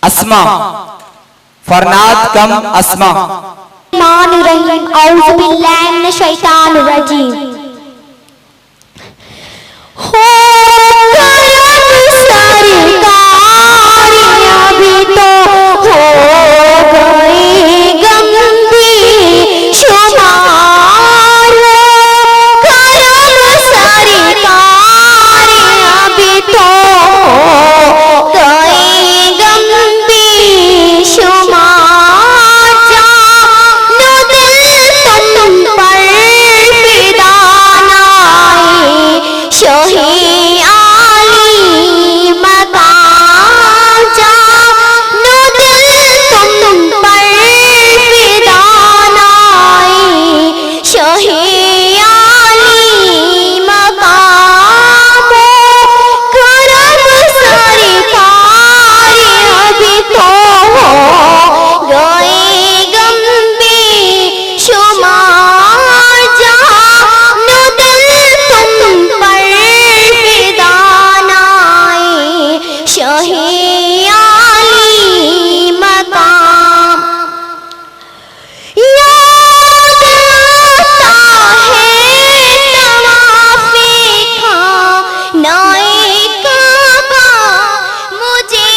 اسما فرناد کم اسما الرحمن الرحیم اعوذ باللہ من الشیطان الرجیم ہو کرم سرکار ابھی تو ہو گئے غم بھی شمار کرم سرکار ابھی تو ہو گئے غم بھی شمار جانو دل تم پر فدا نائے شہی عالی مقام جانو دل تم پر فدا نائے شہی عالی مقام کرم سرکار ابھی تو ہو گئے غم بے شمار جانو دل تم پر فدا نائے شہی عالی مقام یاد آتا ہے طواف خانہ کعبہ مجھے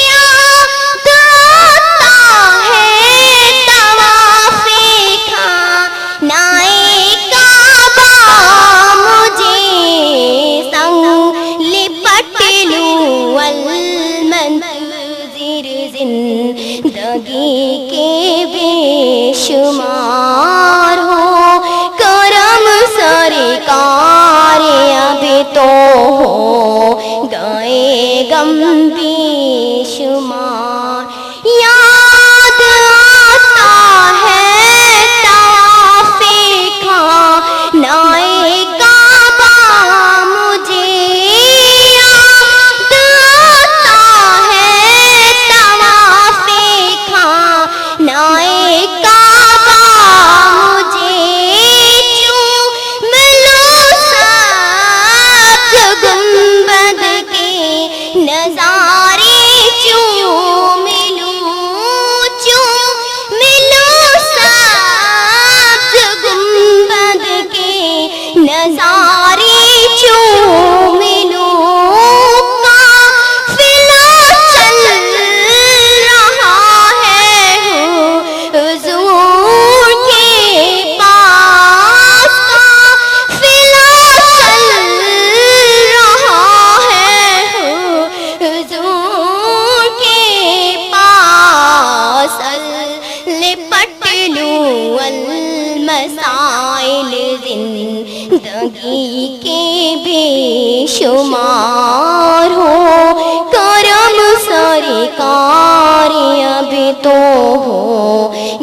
یاد آتا ہے طواف خانہ کعبہ مجھے سنگ لپٹ لوں المنتظر زندگی کے بے شمار ہو کرم سرکار ابھی تو ہو گئے غم بے شمار یاد آتا ہے طواف خانہ کعبہ مجھے یاد آتا ہے طواف خانہ کعبہ مجھے چوم لوں سبز گنبد کے نظارے چوم لوں سبز گنبد کے نظارے چوم لوں قافلہ چل رہا ہے حضور کے پاس قافلہ چل رہا ہے حضور کے پاس لپٹ لوں المسائل زندگی کے بے شمار ہو کرم سرکار ابھی تو ہو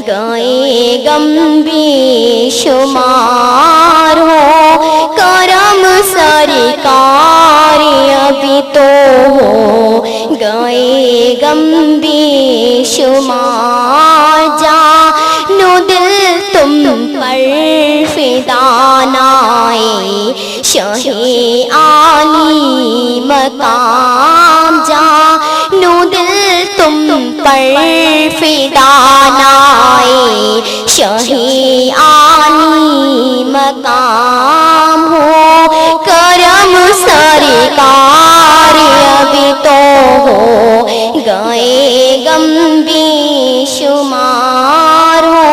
گئے غم بے شمار ہو کرم سرکار ابھی تو ہو گئے غم بے شمار جانو دل تم پر فدا نائے شہی عالی مقام جانو دل تم پر فدا نائے شہی عالی مقام ہو کرم سرکار ابھی تو ہو گئے غم بے شمار ہو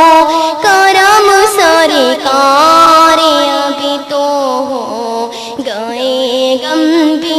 کرم سرکار ابھی تو ہو گئے غم بے